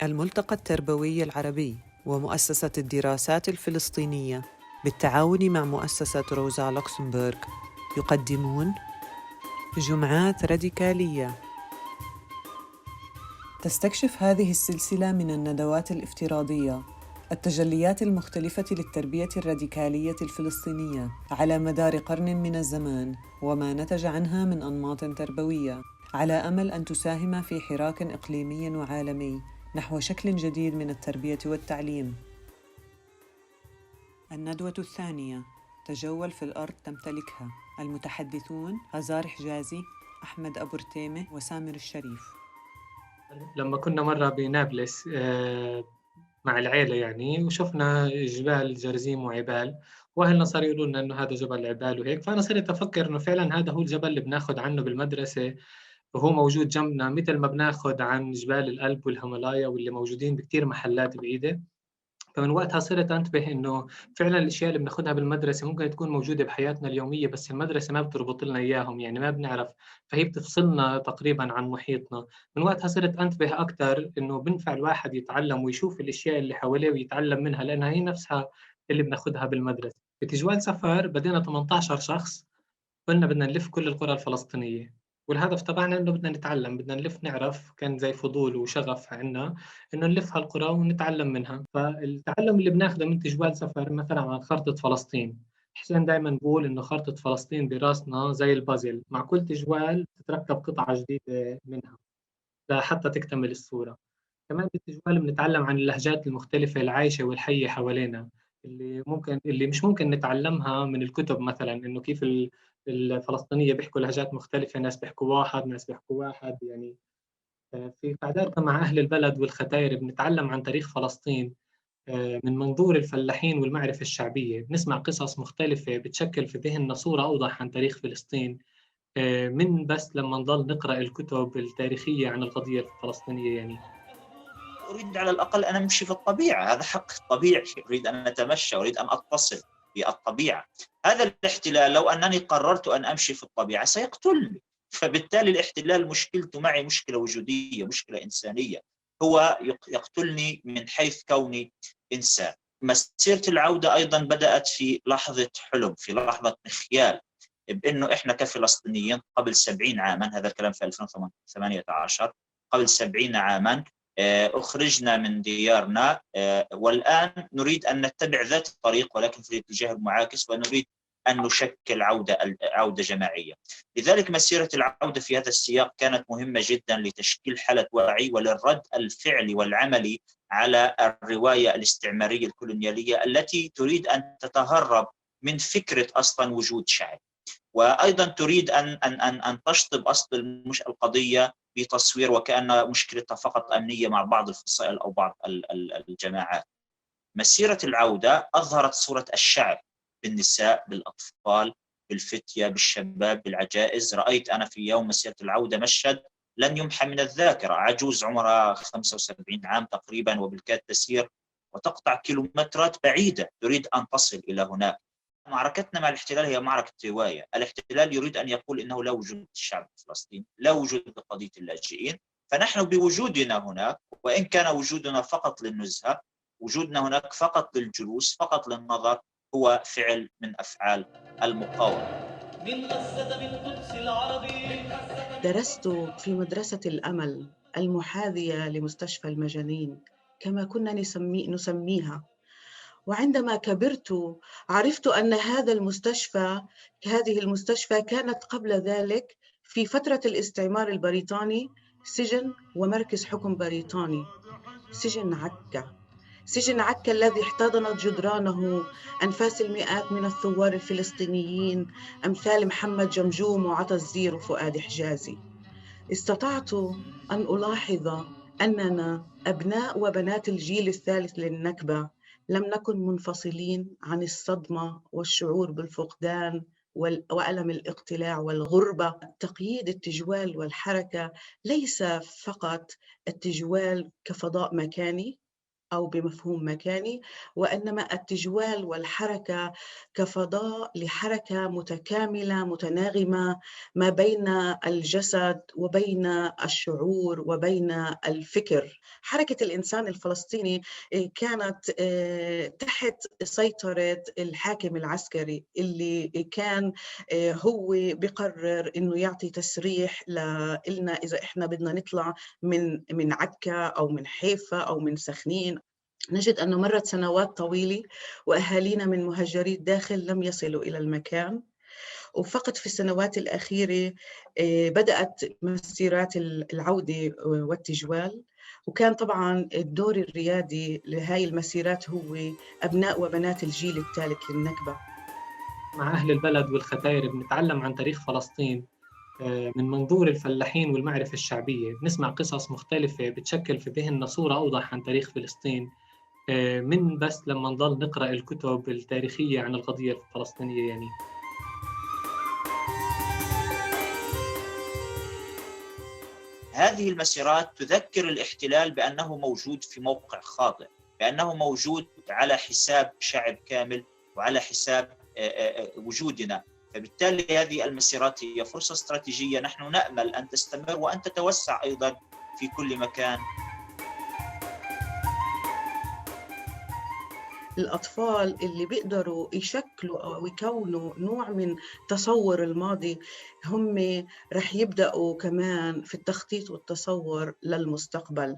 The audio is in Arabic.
الملتقى التربوي العربي ومؤسسة الدراسات الفلسطينية بالتعاون مع مؤسسة روزا لوكسمبورغ يقدمون جمعات راديكالية. تستكشف هذه السلسلة من الندوات الافتراضية التجليات المختلفة للتربية الراديكالية الفلسطينية على مدار قرن من الزمان وما نتج عنها من أنماط تربوية، على أمل أن تساهم في حراك إقليمي وعالمي نحو شكل جديد من التربية والتعليم. الندوة الثانية: تجول في الأرض تمتلكها. المتحدثون غزار حجازي، أحمد أبو رتيمة، وسامر الشريف. لما كنا مرة بنابلس مع العيلة يعني، وشفنا جبال جرزيم وعبال، وأهلنا صاروا يقولوا لنا إنه هذا جبل عبال وهيك، فأنا صرت أفكر إنه فعلا هذا هو الجبل اللي بناخد عنه بالمدرسة، وهو موجود جنبنا مثل ما بناخد عن جبال الألب والهيمالايا واللي موجودين بكتير محلات بعيدة. فمن وقتها صرت أنتبه إنه فعلا الأشياء اللي بناخدها بالمدرسة ممكن تكون موجودة بحياتنا اليومية، بس المدرسة ما بتربط لنا إياهم، يعني ما بنعرف، فهي بتفصلنا تقريبا عن محيطنا. من وقتها صرت أنتبه أكثر إنه بنفع الواحد يتعلم ويشوف الأشياء اللي حواليه ويتعلم منها، لأنها هي نفسها اللي بناخدها بالمدرسة. بتجوال سفر بدينا 18 شخص، قلنا بدنا نلف كل القرى الفلسطينية، والهدف تبعنا إنه بدنا نتعلم، بدنا نلف نعرف، كان زي فضول وشغف عنا إنه نلف هالقرى ونتعلم منها. فالتعلم اللي بناخده من تجوال سفر مثلا عن خارطة فلسطين، حسين دائما بقول إنه خارطة فلسطين براسنا زي البازل، مع كل تجوال تتركب قطعة جديدة منها لحتى تكتمل الصورة. كمان بالتجوال بنتعلم عن اللهجات المختلفة العايشة والحية حوالينا، اللي مش ممكن نتعلمها من الكتب، مثلا إنه كيف الفلسطينية بيحكوا لهجات مختلفة، ناس بيحكوا واحد، ناس بيحكوا واحد يعني. في قعداتنا مع أهل البلد والختاير بنتعلم عن تاريخ فلسطين من منظور الفلاحين والمعرفة الشعبية، بنسمع قصص مختلفة بتشكل في ذهننا صورة أوضح عن تاريخ فلسطين، من بس لما نضل نقرأ الكتب التاريخية عن القضية الفلسطينية يعني. أريد على الأقل أن أمشي في الطبيعة، هذا حق طبيعي، أريد أن أتمشى، أريد أن أتصل بالطبيعة. هذا الاحتلال لو أنني قررت أن أمشي في الطبيعة سيقتلني، فبالتالي الاحتلال مشكلته معي مشكلة وجودية، مشكلة إنسانية، هو يقتلني من حيث كوني إنسان. مسيرة العودة أيضا بدأت في لحظة حلم، في لحظة خيال، بأنه إحنا كفلسطينيين قبل 70 عاما، هذا الكلام في 2018، قبل 70 عاما أخرجنا من ديارنا، والآن نريد أن نتبع ذات الطريق ولكن في الاتجاه المعاكس، ونريد أن نشكل عودة جماعية. لذلك مسيرة العودة في هذا السياق كانت مهمة جدا لتشكيل حالة وعي وللرد الفعلي والعملي على الرواية الاستعمارية الكولونيالية التي تريد أن تتهرب من فكرة أصلا وجود شعب، وأيضا تريد أن تشطب أصل القضية بتصوير وكأن مشكلتها فقط أمنية مع بعض الفصائل أو بعض الجماعات. مسيرة العودة أظهرت صورة الشعب بالنساء، بالأطفال، بالفتية، بالشباب، بالعجائز. رأيت أنا في يوم مسيرة العودة مشهد لن يمحى من الذاكرة، عجوز عمرها 75 عام تقريبا وبالكاد تسير وتقطع كيلومترات بعيدة تريد أن تصل إلى هناك. معركتنا مع الاحتلال هي معركة رواية. الاحتلال يريد أن يقول إنه لا وجود للشعب الفلسطيني، لا وجود لقضية اللاجئين، فنحن بوجودنا هناك، وإن كان وجودنا فقط للنزهة، وجودنا هناك فقط للجلوس، فقط للنظر، هو فعل من أفعال المقاومة. درست في مدرسة الأمل المحاذية لمستشفى المجانين كما كنا نسميها، وعندما كبرت عرفت أن هذه المستشفى كانت قبل ذلك في فترة الاستعمار البريطاني سجن ومركز حكم بريطاني، سجن عكا الذي احتضنت جدرانه أنفاس المئات من الثوار الفلسطينيين أمثال محمد جمجوم وعطا الزير وفؤاد حجازي. استطعت أن ألاحظ أننا أبناء وبنات الجيل الثالث للنكبة لم نكن منفصلين عن الصدمة والشعور بالفقدان وألم الاقتلاع والغربة. تقييد التجوال والحركة ليس فقط التجوال كفضاء مكاني، أو بمفهوم مكاني، وإنما التجوال والحركة كفضاء لحركة متكاملة متناغمة ما بين الجسد وبين الشعور وبين الفكر. حركة الإنسان الفلسطيني كانت تحت سيطرة الحاكم العسكري اللي كان هو بيقرر إنه يعطي تسريح لنا إذا إحنا بدنا نطلع من عكا أو من حيفا أو من سخنين. نجد أنه مرت سنوات طويلة وأهالينا من مهجري الداخل لم يصلوا إلى المكان، وفقط في السنوات الأخيرة بدأت مسيرات العودة والتجوال. وكان طبعاً الدور الريادي لهاي المسيرات هو أبناء وبنات الجيل الثالث للنكبة. مع أهل البلد والختاير بنتعلم عن تاريخ فلسطين من منظور الفلاحين والمعرفة الشعبية. بنسمع قصص مختلفة بتشكل في ذهننا صورة أوضح عن تاريخ فلسطين من بس لما نضل نقرأ الكتب التاريخية عن القضية الفلسطينية يعني. هذه المسيرات تذكر الاحتلال بأنه موجود في موقع خاطئ، بأنه موجود على حساب شعب كامل وعلى حساب وجودنا. فبالتالي هذه المسيرات هي فرصة استراتيجية نحن نأمل أن تستمر وأن تتوسع أيضا في كل مكان. الأطفال اللي بيقدروا يشكلوا أو يكونوا نوع من تصور الماضي هم رح يبدأوا كمان في التخطيط والتصور للمستقبل.